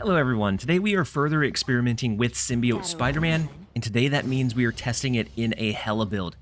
Hello everyone, today we are further experimenting with Symbiote Spider-Man, and today that means we are testing it in a Hela build.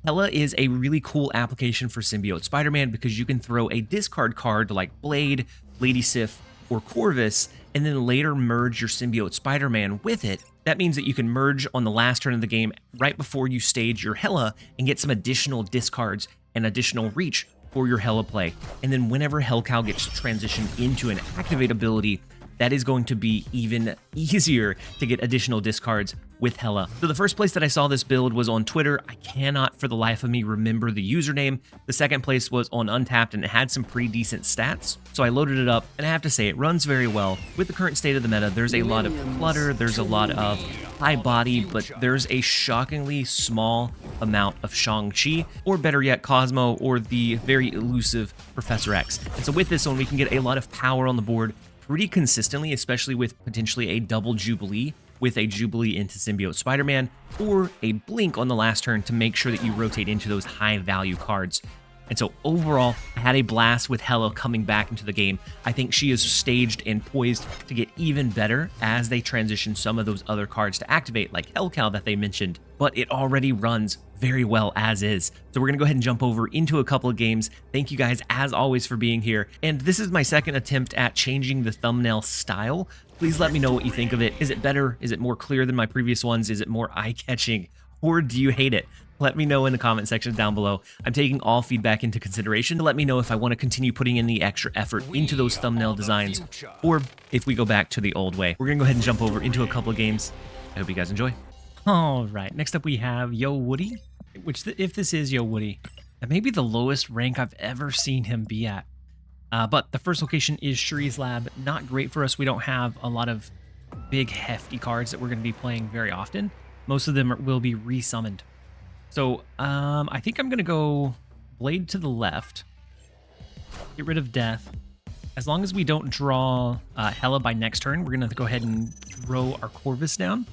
Hela is a really cool application for Symbiote Spider-Man because you can throw a discard card like Blade, Lady Sif, or Corvus, and then later merge your Symbiote Spider-Man with it. That means that you can merge on the last turn of the game right before you stage your Hela and get some additional discards and additional reach for your Hela play. And then whenever Hellcow gets transitioned into an activate ability, that is going to be even easier to get additional discards with Hela. So the first place that I saw this build was on Twitter. I cannot for the life of me remember the username. The second place was on Untapped, and it had some pretty decent stats. So I loaded it up, and I have to say, it runs very well. With the current state of the meta, there's a lot of clutter, there's a lot of high body, but there's a shockingly small amount of Shang-Chi, or better yet, Cosmo, or the very elusive Professor X. And so with this one, we can get a lot of power on the board pretty consistently, especially with potentially a double Jubilee with a Jubilee into Symbiote Spider-Man, or a Blink on the last turn to make sure that you rotate into those high value cards. And so overall, I had a blast with Hela coming back into the game. I think she is staged and poised to get even better as they transition some of those other cards to activate, like Hellcow that they mentioned, but it already runs very well as is. So we're gonna go ahead and jump over into a couple of games. Thank you guys as always for being here. And this is my second attempt at changing the thumbnail style. Please let me know what you think of it. Is it better? Is it more clear than my previous ones? Is it more eye-catching? Or do you hate it? Let me know in the comment section down below. I'm taking all feedback into consideration to let me know if I want to continue putting in the extra effort into those thumbnail designs, or if we go back to the old way. We're gonna go ahead and jump over into a couple of games. I hope you guys enjoy. All right, next up we have Yo Woody, which if this is Yo Woody, that may be the lowest rank I've ever seen him be at. But the first location is Shuri's Lab. Not great for us. We don't have a lot of big hefty cards that we're going to be playing very often. Most of them will be resummoned. So I think I'm going to go Blade to the left. Get rid of Death. As long as we don't draw Hela by next turn, we're going to go ahead and throw our Corvus down.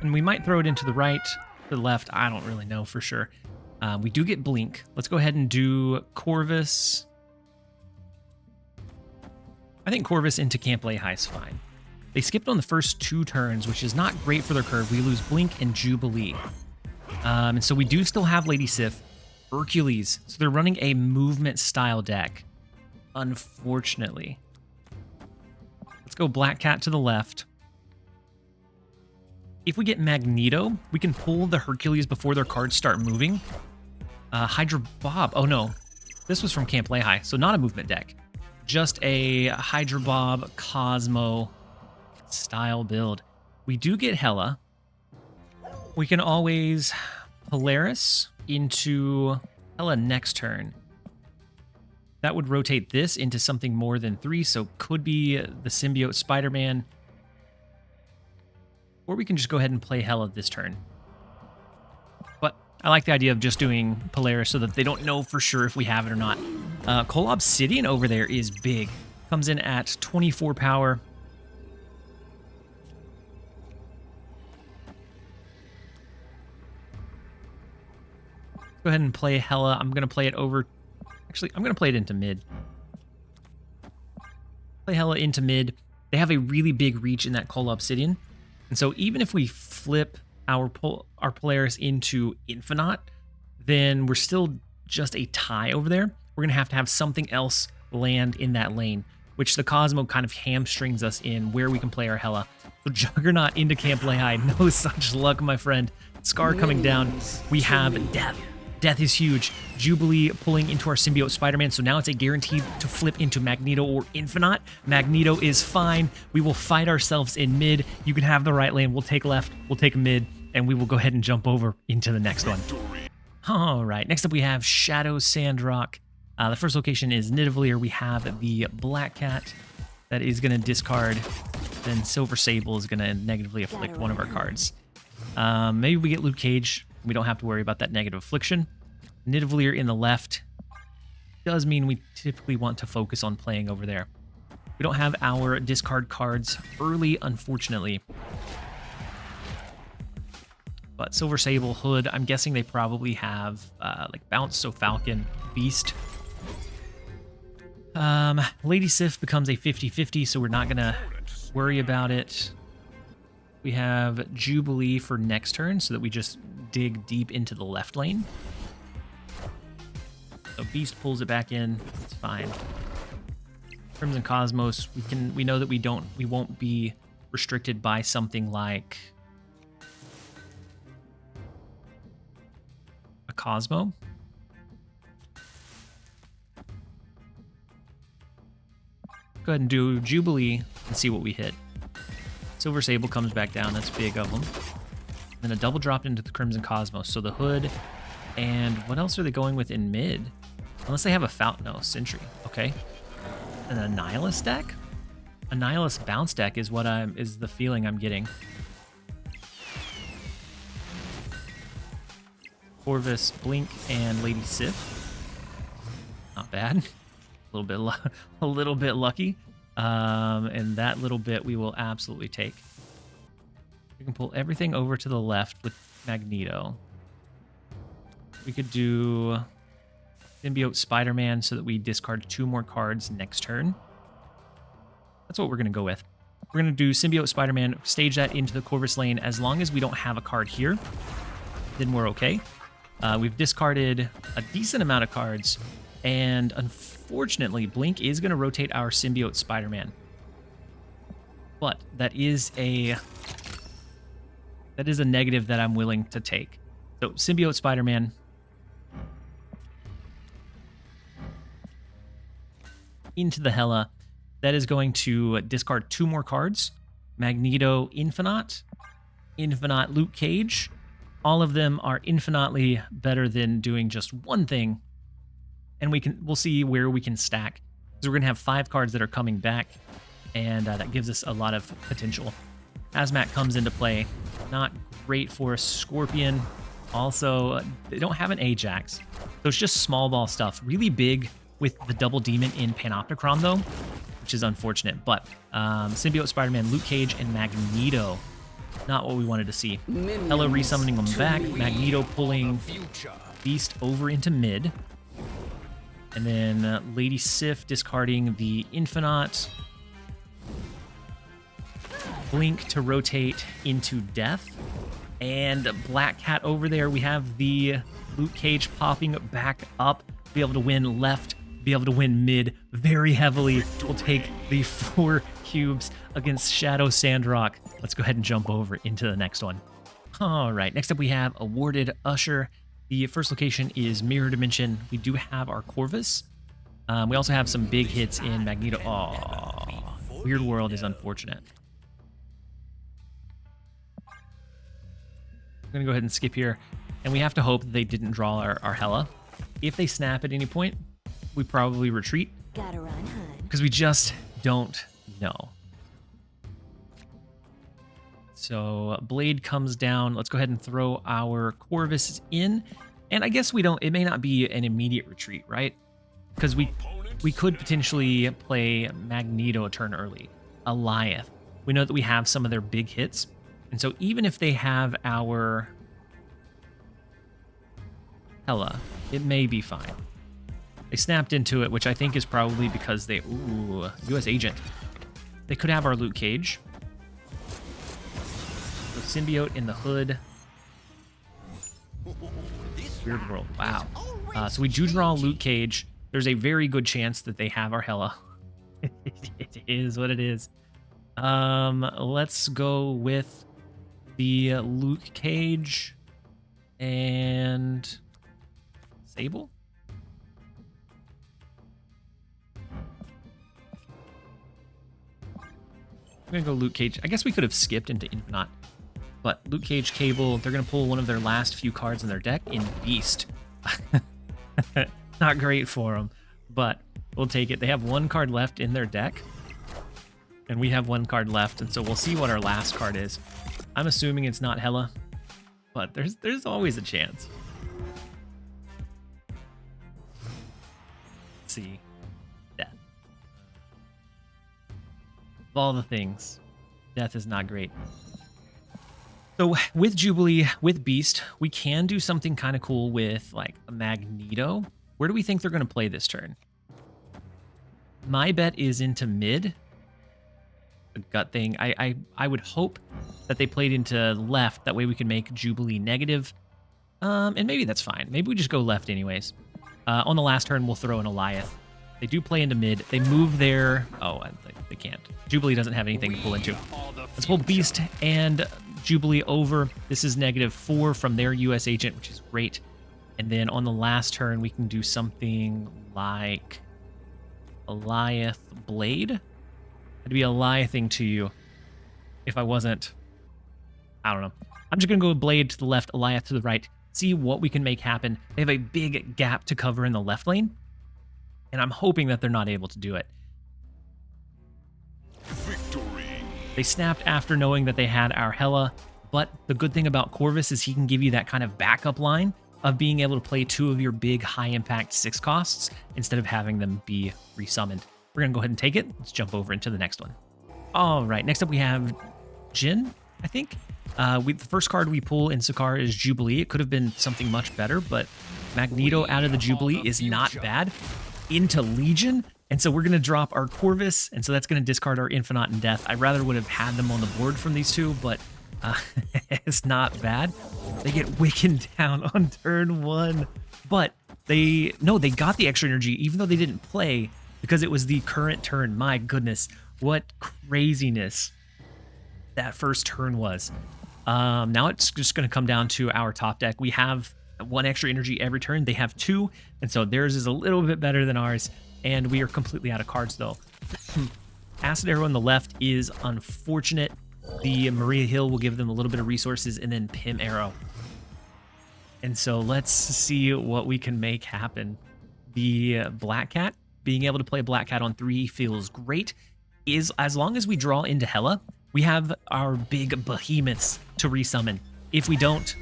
And we might throw it into the right, to the left. I don't really know for sure. We do get Blink. Let's go ahead and do Corvus. I think Corvus into Camp Lehigh is fine. They skipped on the first two turns, which is not great for their curve. We lose Blink and Jubilee. And so we do still have Lady Sif, Hercules. So they're running a movement style deck, unfortunately. Let's go Black Cat to the left. If we get Magneto, we can pull the Hercules before their cards start moving. Hydra Bob. Oh no, this was from Camp Lehigh, so not a movement deck. Just a Hydra Bob Cosmo style build. We do get Hela. We can always Polaris into Hela next turn. That would rotate this into something more than 3, so could be the Symbiote Spider-Man. Or we can just go ahead and play Hela this turn. But I like the idea of just doing Polaris so that they don't know for sure if we have it or not. Cole Obsidian over there is big. Comes in at 24 power. Go ahead and play Hela. I'm going to play it over... Actually, I'm going to play it into mid. Play Hela into mid. They have a really big reach in that Cole Obsidian. And so even if we flip our Polaris into Infinite, then we're still just a tie over there. We're going to have something else land in that lane, which the Cosmo kind of hamstrings us in where we can play our Hela. So Juggernaut into Camp Lehigh. No such luck, my friend. Scar coming down. We have Death. Death is huge. Jubilee pulling into our Symbiote Spider-Man, so now it's a guarantee to flip into Magneto or Infinite. Magneto is fine. We will fight ourselves in mid. You can have the right lane. We'll take left. We'll take mid, and we will go ahead and jump over into the next one. All right, next up we have Shadow Sandrock. The first location is Nidavellir. We have the Black Cat that is going to discard. Then Silver Sable is going to negatively afflict one of our cards. Maybe we get Luke Cage. We don't have to worry about that negative affliction. Nidavellir in the left does mean we typically want to focus on playing over there. We don't have our discard cards early, unfortunately. But Silver Sable, Hood, I'm guessing they probably have like Bounce, so Falcon, Beast. Lady Sif becomes a 50-50, so we're not going to worry about it. We have Jubilee for next turn so that we just dig deep into the left lane. So Beast pulls it back in. It's fine. Crimson Cosmos, we know that we won't be restricted by something like a Cosmo. Go ahead and do Jubilee and see what we hit. Silver Sable comes back down. That's big of them. Then a double drop into the Crimson Cosmos. So the Hood, and what else are they going with in mid? Unless they have a Fountain. No, Sentry. Okay. An Annihilus deck? Annihilus bounce deck is is the feeling I'm getting. Corvus, Blink, and Lady Sif. Not bad. A little bit lucky. And that little bit we will absolutely take. We can pull everything over to the left with Magneto. We could do Symbiote Spider-Man so that we discard 2 more cards next turn. That's what we're going to go with. We're going to do Symbiote Spider-Man, stage that into the Corvus lane. As long as we don't have a card here, then we're okay. We've discarded a decent amount of cards, and unfortunately, Blink is going to rotate our Symbiote Spider-Man. But that is a negative that I'm willing to take. So Symbiote Spider-Man. Into the Hela. That is going to discard 2 more cards. Magneto Infinite. Infinite Luke Cage. All of them are infinitely better than doing just one thing. And we'll see where we can stack. So we're going to have 5 cards that are coming back. And that gives us a lot of potential. Hazmat comes into play. Not great for a Scorpion. Also, they don't have an Ajax. So it's just small ball stuff. Really big with the double demon in Panopticron, though, which is unfortunate. But Symbiote Spider-Man, Luke Cage, and Magneto. Not what we wanted to see. Hela resummoning them back. Magneto pulling Beast over into mid. And then Lady Sif discarding the Infinite. Blink to rotate into Death. And Black Cat over there. We have the Luke Cage popping back up. Be able to win left. Be able to win mid very heavily. We'll take the 4 cubes against Shadow Sandrock. Let's go ahead and jump over into the next one. All right, next up we have Awarded Usher. The first location is Mirror Dimension. We do have our Corvus. We also have some big hits in Magneto. Oh, Weird World is unfortunate. I'm going to go ahead and skip here. And we have to hope that they didn't draw our Hela. If they snap at any point, we probably retreat. Gotta run, hun. Because we just don't know. So Blade comes down. Let's go ahead and throw our Corvus in. And I guess it may not be an immediate retreat, right? Because we could potentially play Magneto a turn early. Alioth. We know that we have some of their big hits. And so even if they have our Hela, it may be fine. They snapped into it, which I think is probably because they... Ooh, U.S. Agent. They could have our Luke Cage. The Symbiote in the Hood. Weird World. Wow. So we do draw Luke Cage. There's a very good chance that they have our Hela. It is what it is. Let's go with the Luke Cage and Sable. I'm going to go Luke Cage. I guess we could have skipped into Infinite. But Luke Cage, Cable, they're going to pull one of their last few cards in their deck in Beast. Not great for them, but we'll take it. They have 1 card left in their deck. And we have 1 card left, and so we'll see what our last card is. I'm assuming it's not Hela, but there's always a chance. Let's see. Death. Of all the things, Death is not great. So with Jubilee, with Beast, we can do something kind of cool with like a Magneto. Where do we think they're going to play this turn? My bet is into mid. A gut thing. I would hope that they played into left. That way we can make Jubilee negative. And maybe that's fine. Maybe we just go left anyways. On the last turn, we'll throw an Eliath. They do play into mid. They move their... Oh, they can't. Jubilee doesn't have anything to pull into. Let's pull Beast and Jubilee over. This is -4 from their US agent, which is great. And then on the last turn, we can do something like Eliath Blade. It'd be a lie thing to you if I wasn't... I don't know. I'm just going to go Blade to the left, Eliath to the right. See what we can make happen. They have a big gap to cover in the left lane. And I'm hoping that they're not able to do it. Victory. They snapped after knowing that they had our Hela. But the good thing about Corvus is he can give you that kind of backup line of being able to play 2 of your big high-impact 6 costs instead of having them be resummoned. We're going to go ahead and take it. Let's jump over into the next one. All right, next up we have Jin, I think. The first card we pull in Sakaar is Jubilee. It could have been something much better, but Magneto out of the Jubilee is not bad. Into Legion, and so we're going to drop our Corvus, and so that's going to discard our Infinite and Death. I rather would have had them on the board from these two, but it's not bad. They get Wiccan down on turn 1, but they got the extra energy, even though they didn't play, because it was the current turn. My goodness, what craziness that first turn was. Now it's just going to come down to our top deck. We have 1 extra energy every turn. They have 2, and so theirs is a little bit better than ours, and we are completely out of cards, though. Acid Arrow on the left is unfortunate. The Maria Hill will give them a little bit of resources, and then Pim Arrow. And so let's see what we can make happen. The Black Cat, being able to play Black Cat on 3 feels great. As long as we draw into Hela, we have our big behemoths to resummon. If we don't,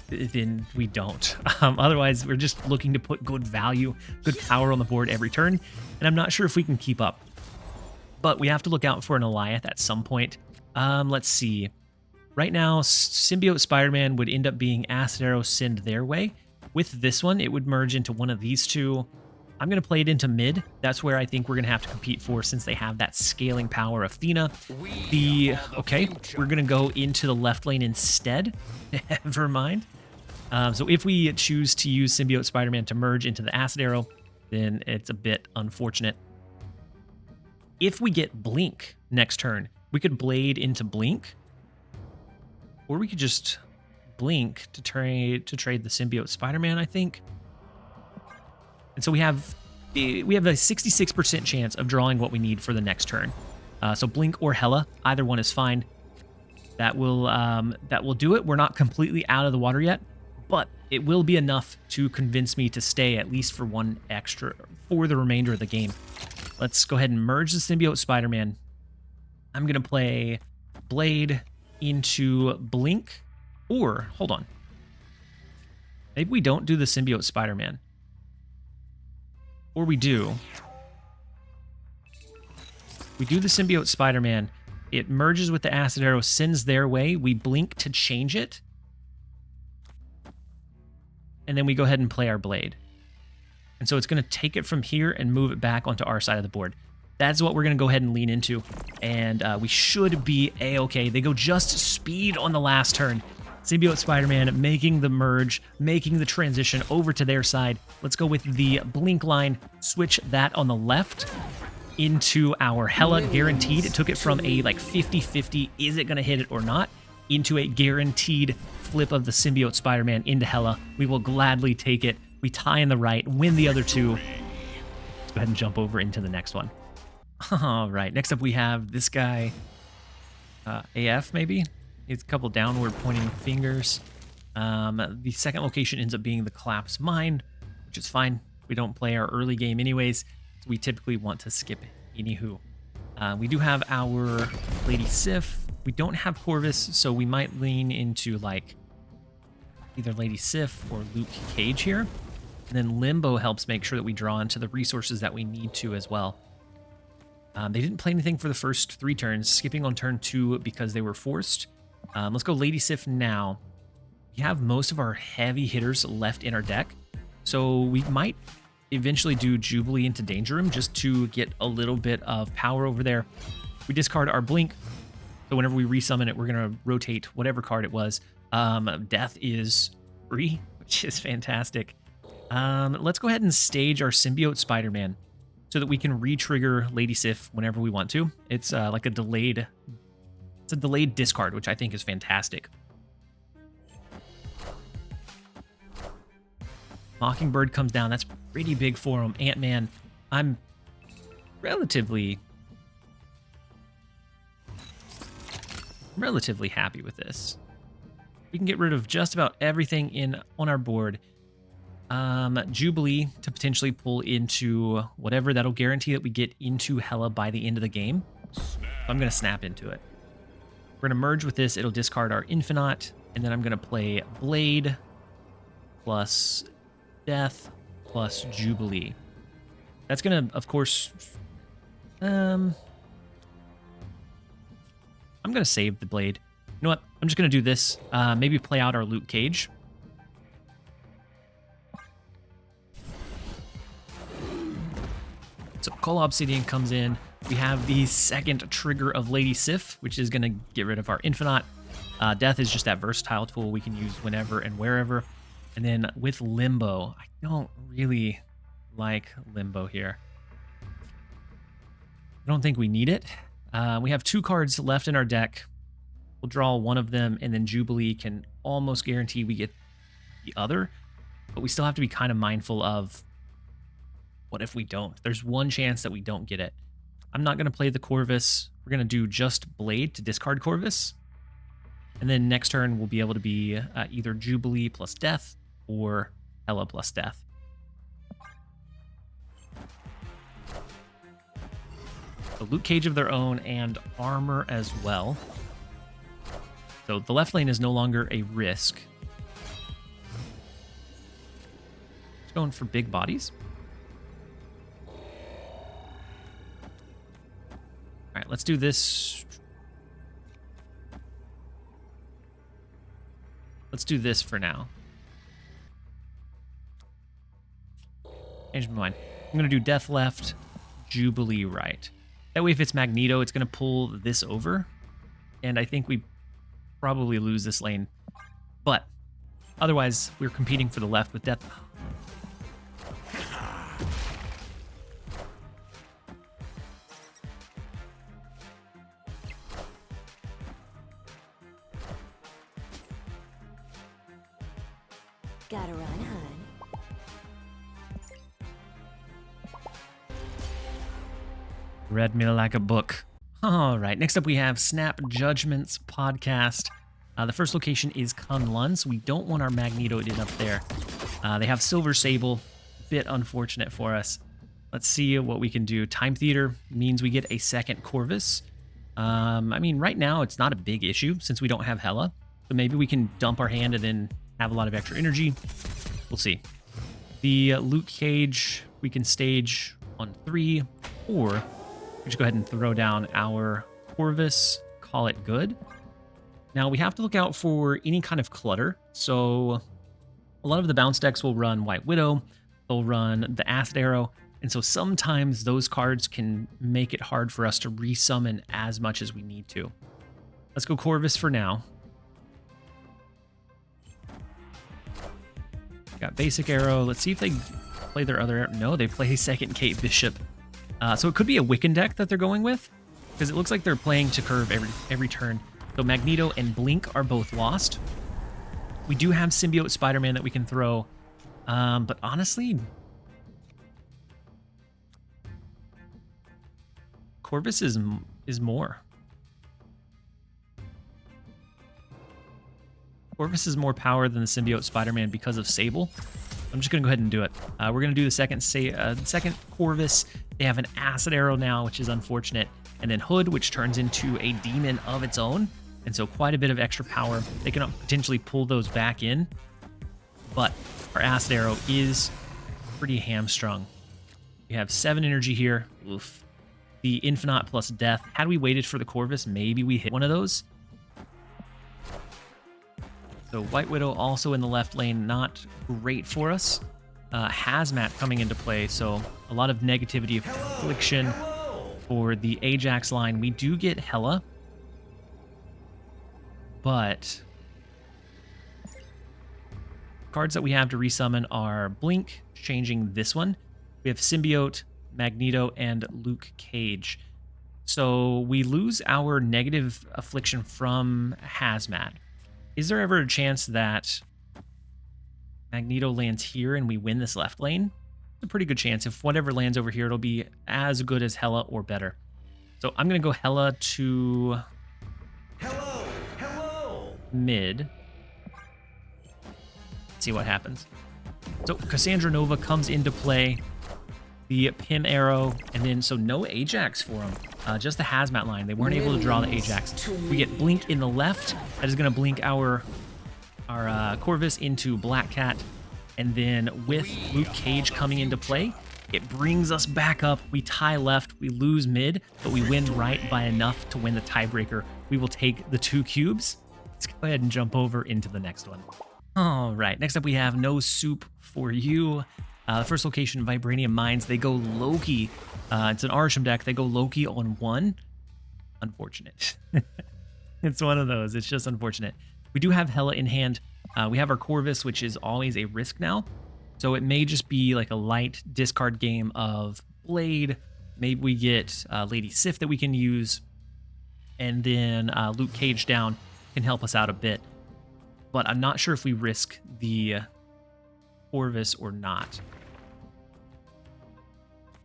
then we don't. Otherwise, we're just looking to put good value, good power on the board every turn, and I'm not sure if we can keep up. But we have to look out for an Eliath at some point. Let's see. Right now, Symbiote Spider-Man would end up being Acid Arrow send their way. With this one, it would merge into one of these two. I'm going to play it into mid. That's where I think we're going to have to compete for, since they have that scaling power of Athena. Okay, we're going to go into the left lane instead. Never mind. So if we choose to use Symbiote Spider-Man to merge into the Acid Arrow, then it's a bit unfortunate. If we get Blink next turn, we could Blade into Blink, or we could just Blink to trade the Symbiote Spider-Man, I think. And so we have a 66% chance of drawing what we need for the next turn. So Blink or Hela, either one is fine. That will do it. We're not completely out of the water yet, but it will be enough to convince me to stay at least for 1 extra for the remainder of the game. Let's go ahead and merge the Symbiote Spider-Man. I'm going to play Blade into Blink, or, hold on. Maybe we don't do the Symbiote Spider-Man. Or we do. We do the Symbiote Spider-Man. It merges with the Acid Arrow, sends their way. We Blink to change it. And then we go ahead and play our Blade. And so it's going to take it from here and move it back onto our side of the board. That's what we're going to go ahead and lean into. And we should be A-okay. They go just speed on the last turn. Symbiote Spider-Man making the merge, making the transition over to their side. Let's go with the Blink line, switch that on the left into our Hela, guaranteed. It took it from a like 50-50, is it going to hit it or not, into a guaranteed flip of the Symbiote Spider-Man into Hela. We will gladly take it. We tie in the right, win the other 2. Let's go ahead and jump over into the next one. All right, next up we have this guy, AF maybe? It's a couple downward pointing fingers. The second location ends up being the Collapse Mine, which is fine. We don't play our early game anyways, so we typically want to skip anywho. We do have our Lady Sif. We don't have Corvus, so we might lean into like either Lady Sif or Luke Cage here. And then Limbo helps make sure that we draw into the resources that we need to as well. They didn't play anything for the first 3 turns, skipping on turn 2 because they were forced. Let's go Lady Sif now. We have most of our heavy hitters left in our deck, so we might eventually do Jubilee into Danger Room just to get a little bit of power over there. We discard our Blink, so whenever we resummon it, we're going to rotate whatever card it was. Death is free, which is fantastic. Let's go ahead and stage our Symbiote Spider-Man so that we can re-trigger Lady Sif whenever we want to. It's like a delayed discard, which I think is fantastic. Mockingbird comes down. That's pretty big for him. Ant-Man, I'm relatively happy with this. We can get rid of just about everything on our board. Jubilee to potentially pull into whatever. That'll guarantee that we get into Hela by the end of the game. So I'm going to snap into it. We're going to merge with this. It'll discard our Infinite, and then I'm going to play Blade plus Death plus Jubilee. That's going to, of course, I'm going to save the Blade. You know what? I'm just going to do this. Maybe play out our Luke Cage. So Cola Obsidian comes in. We have the second trigger of Lady Sif, which is going to get rid of our Infinite. Death is just that versatile tool we can use whenever and wherever. And then with Limbo, I don't really like Limbo here. I don't think we need it. We have 2 cards left in our deck. We'll draw one of them, and then Jubilee can almost guarantee we get the other. But we still have to be kind of mindful of what if we don't. There's one chance that we don't get it. I'm not going to play the Corvus. We're going to do just Blade to discard Corvus. And then next turn, we'll be able to be either Jubilee plus Death or Hela plus Death. So Luke Cage of their own and armor as well. So the left lane is no longer a risk. Just going for big bodies. All right, let's do this. Let's do this for now. Change my mind. I'm going to do Death left, Jubilee right. That way, if it's Magneto, it's going to pull this over. And I think we probably lose this lane. But otherwise, we're competing for the left with Death. Gotta run, hun. Read me like a book. All right, next up we have Snap Judgments podcast. The first location is Kunlun, so we don't want our Magneto in up there. They have Silver Sable, bit unfortunate for us. Let's see what we can do. Time Theater means we get a second Corvus. I mean, right now it's not a big issue since we don't have Hela, so maybe we can dump our hand and then have a lot of extra energy. We'll see. The Luke Cage we can stage on 3, or we just go ahead and throw down our Corvus, call it good. Now we have to look out for any kind of clutter. So a lot of the bounce decks will run White Widow, they'll run the Acid Arrow, and so sometimes those cards can make it hard for us to resummon as much as we need to. Let's go Corvus for now. Got Basic Arrow. Let's see if they play their other arrow. No, they play second Kate Bishop. So it could be a Wiccan deck that they're going with, because it looks like they're playing to curve every turn. So Magneto and Blink are both lost. We do have Symbiote Spider-Man that we can throw, but honestly, Corvus is more. Corvus is more power than the Symbiote Spider-Man because of Sable. I'm just going to go ahead and do it. We're going to do the second Corvus. They have an Acid Arrow now, which is unfortunate. And then Hood, which turns into a demon of its own. And so quite a bit of extra power. They can potentially pull those back in. But our Acid Arrow is pretty hamstrung. We have 7 energy here. Oof. The Infinite plus Death. Had we waited for the Corvus, maybe we hit one of those. So White Widow also in the left lane, not great for us. Hazmat coming into play, so a lot of negativity affliction for the Ajax line. We do get Hela, but cards that we have to resummon are Blink, changing this one. We have Symbiote, Magneto, and Luke Cage. So we lose our negative affliction from Hazmat. Is there ever a chance that Magneto lands here and we win this left lane? It's a pretty good chance. If whatever lands over here, it'll be as good as Hela or better. So I'm going to go Hela to mid. See what happens. So Cassandra Nova comes into play. The Pim Arrow, and then so no Ajax for him. Just the Hazmat line. They weren't able to draw the Ajax. We get Blink in the left. That is going to blink our Corvus into Black Cat. And then with Luke Cage coming into play, it brings us back up. We tie left, we lose mid, but we win right by enough to win the tiebreaker. We will take the 2 cubes. Let's go ahead and jump over into the next one. All right, next up we have No Soup for You. The first location, Vibranium Mines, they go Loki. It's an Arsham deck. They go Loki on 1. Unfortunate. It's one of those. It's just unfortunate. We do have Hela in hand. We have our Corvus, which is always a risk now. So it may just be like a light discard game of Blade. Maybe we get Lady Sif that we can use. And then Luke Cage down can help us out a bit. But I'm not sure if we risk the Corvus or not.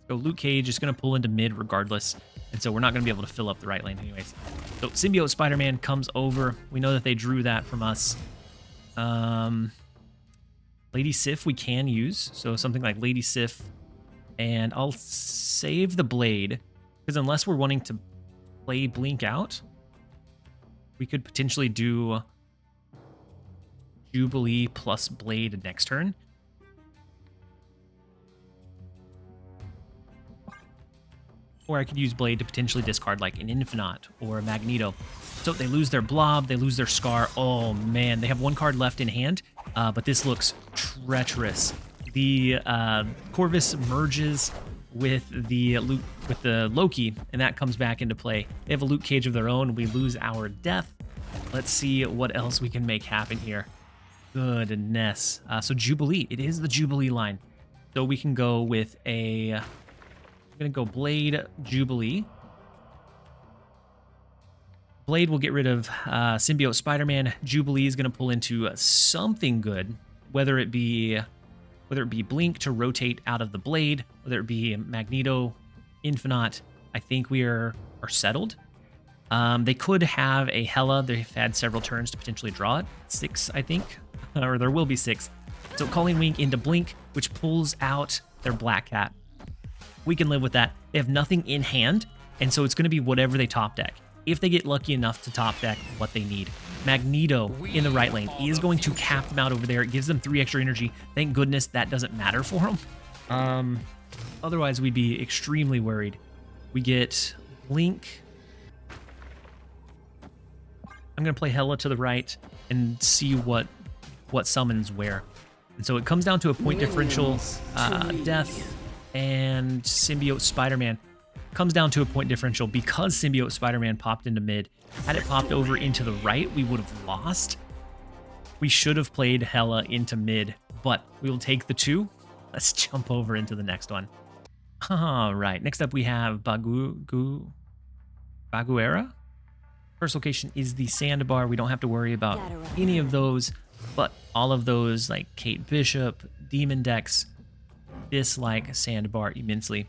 So Luke Cage is going to pull into mid regardless, and so we're not going to be able to fill up the right lane anyways. So Symbiote Spider-Man comes over. We know that they drew that from us. Lady Sif we can use, so something like Lady Sif, and I'll save the Blade, because unless we're wanting to play Blink out, we could potentially do Jubilee plus Blade next turn. Or I could use Blade to potentially discard like an Infinite or a Magneto. So they lose their Blob, they lose their Scar. Oh man, they have 1 card left in hand, but this looks treacherous. The Corvus merges with the Loki, and that comes back into play. They have a Luke Cage of their own. We lose our Death. Let's see what else we can make happen here. Goodness. So Jubilee, it is the Jubilee line. So we can go with a... I'm going to go Blade, Jubilee. Blade will get rid of Symbiote Spider-Man. Jubilee is going to pull into something good, whether it be Blink to rotate out of the Blade, whether it be Magneto, Infinite. I think we are settled. They could have a Hela. They've had several turns to potentially draw it. 6, I think, or there will be 6. So Calling Wing into Blink, which pulls out their Black Cat. We can live with that. They have nothing in hand, and so it's going to be whatever they top deck. If they get lucky enough to top deck what they need. Magneto in the right lane is going to cap them out over there. It gives them 3 extra energy. Thank goodness that doesn't matter for them. Otherwise, we'd be extremely worried. We get Blink. I'm going to play Hela to the right and see what summons where. And so it comes down to a point differential. Death and Symbiote Spider-Man comes down to a point differential because Symbiote Spider-Man popped into mid. Had it popped over into the right, we would have lost. We should have played Hela into mid, but we will take the 2. Let's jump over into the next one. All right, next up we have Baguera. First location is the Sandbar. We don't have to worry about any of those, but all of those like Kate Bishop, Demon decks, dislike Sandbar immensely.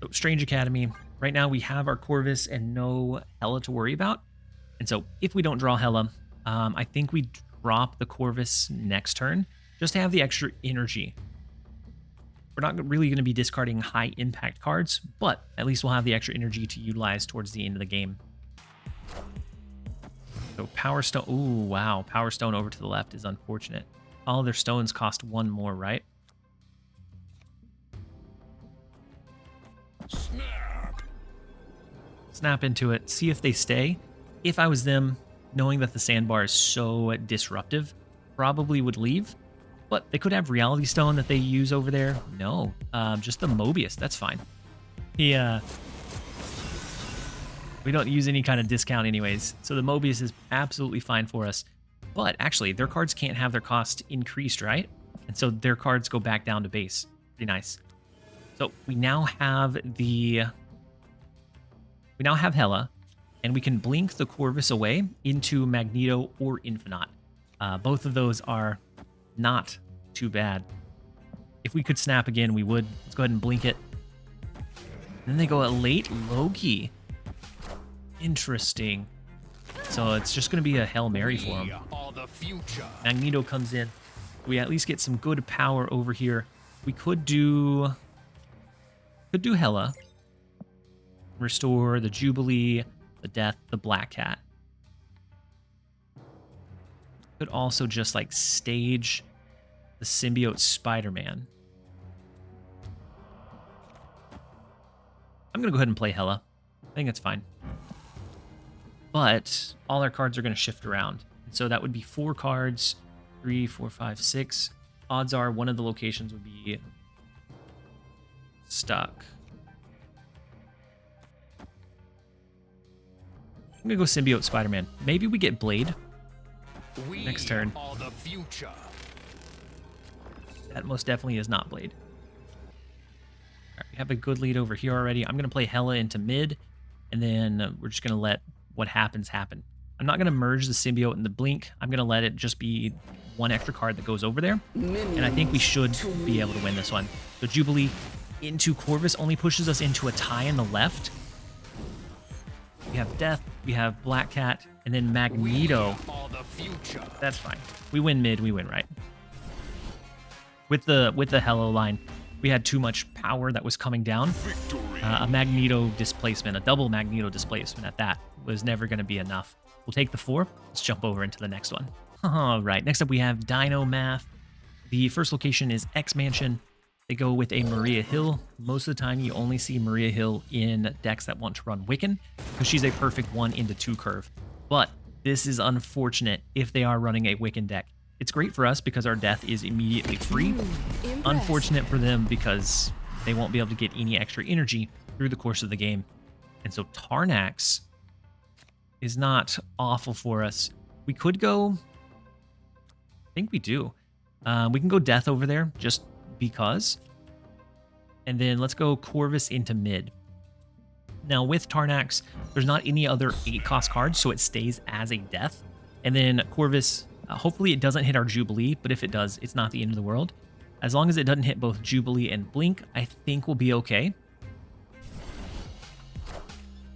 So Strange Academy. Right now we have our Corvus and no Hela to worry about. And so if we don't draw Hela, I think we drop the Corvus next turn just to have the extra energy. We're not really going to be discarding high impact cards, but at least we'll have the extra energy to utilize towards the end of the game. So Power Stone. Ooh, wow. Power Stone over to the left is unfortunate. All their stones cost 1 more, right? Snap into it, see if they stay. If I was them, knowing that the Sandbar is so disruptive, probably would leave. But they could have Reality Stone that they use over there. No, just the Mobius. That's fine. We don't use any kind of discount anyways, so the Mobius is absolutely fine for us. But actually, their cards can't have their cost increased, right? And so their cards go back down to base. Pretty nice. So we now have Hela, and we can blink the Corvus away into Magneto or Infinite. Both of those are not too bad. If we could snap again, we would. Let's go ahead and blink it. Then they go a late Loki. Interesting. So it's just going to be a Hail Mary for him. Magneto comes in. We at least get some good power over here. We could do Hela. Restore the Jubilee, the Death, the Black Cat. Could also just like stage the Symbiote Spider-Man. I'm going to go ahead and play Hela. I think it's fine. But all our cards are going to shift around. So that would be 4 cards. 3, 4, 5, 6. Odds are one of the locations would be stuck. I'm going to go Symbiote Spider-Man. Maybe we get Blade next turn. That most definitely is not Blade. All right, we have a good lead over here already. I'm going to play Hela into mid, and then we're just going to let what happens happen. I'm not going to merge the Symbiote and the Blink. I'm going to let it just be one extra card that goes over there, and I think we should be able to win this one. So Jubilee into Corvus only pushes us into a tie in the left. We have Death, we have Black Cat, and then Magneto. That's fine. We win mid, we win right. With the Hela line, we had too much power that was coming down. A Magneto displacement, a double Magneto displacement at that, was never going to be enough. We'll take the 4. Let's jump over into the next one. All right, next up we have Dino Math. The first location is X Mansion. They go with a Maria Hill. Most of the time you only see Maria Hill in decks that want to run Wiccan, because she's a perfect 1 into 2 curve. But this is unfortunate if they are running a Wiccan deck. It's great for us because our death is immediately free. Unfortunate for them because they won't be able to get any extra energy through the course of the game. And so Tarnax is not awful for us. We could go... I think we do. We can go Death over there just because. And then let's go Corvus into mid. Now with Tarnax, there's not any other 8-cost cards, so it stays as a Death. And then Corvus, hopefully it doesn't hit our Jubilee, but if it does, it's not the end of the world. As long as it doesn't hit both Jubilee and Blink, I think we'll be okay.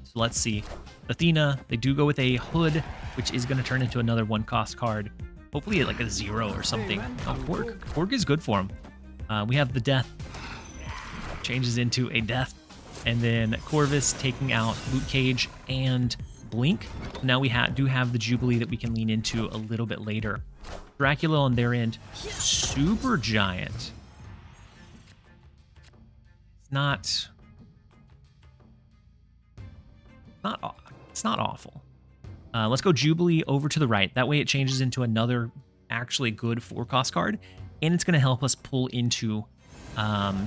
So let's see. Athena, they do go with a Hood, which is going to turn into another 1-cost card. Hopefully like a 0 or something. Oh, Quark. Quark is good for him. We have the Death. Changes into a Death. And then Corvus taking out Luke Cage and Blink. Now we do have the Jubilee that we can lean into a little bit later. Dracula on their end, Super Giant. It's not awful. Let's go Jubilee over to the right. That way it changes into another actually good 4-cost card, and it's going to help us pull into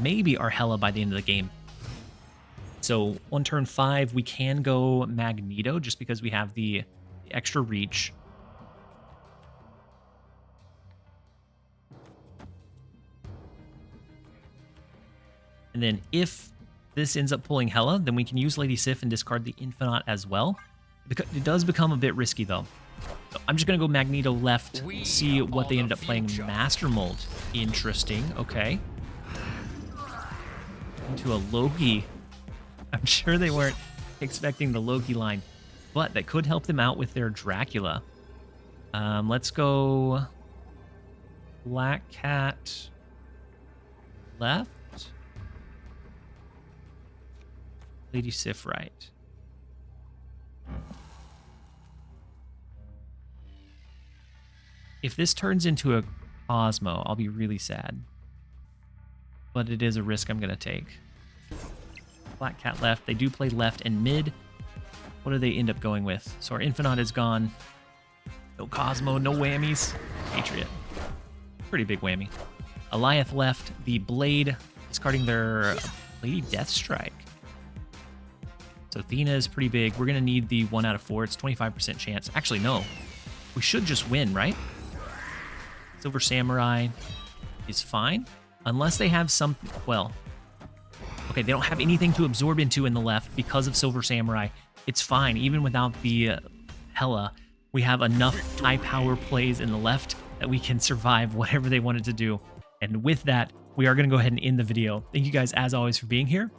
maybe our Hela by the end of the game. So on turn 5, we can go Magneto just because we have the extra reach. And then if this ends up pulling Hela, then we can use Lady Sif and discard the Infinite as well. It does become a bit risky though. So I'm just going to go Magneto left, see what they ended up playing. Master Mold. Interesting. Okay. Into a Loki. I'm sure they weren't expecting the Loki line, but that could help them out with their Dracula. Let's go Black Cat left. Lady Sif right. If this turns into a Cosmo, I'll be really sad. But it is a risk I'm going to take. Black Cat left. They do play left and mid. What do they end up going with? So our Infinite is gone. No Cosmo, no whammies. Patriot. Pretty big whammy. Eliath left the Blade, discarding their Lady Death Strike. So Athena is pretty big. We're going to need the 1 out of 4. It's 25% chance. Actually, no. We should just win, right? Silver Samurai is fine. Unless they have some... Well... Okay, they don't have anything to absorb into in the left because of Silver Samurai. It's fine. Even without the Hela, we have enough high power plays in the left that we can survive whatever they wanted to do. And with that, we are going to go ahead and end the video. Thank you guys, as always, for being here.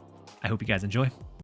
I hope you guys enjoy.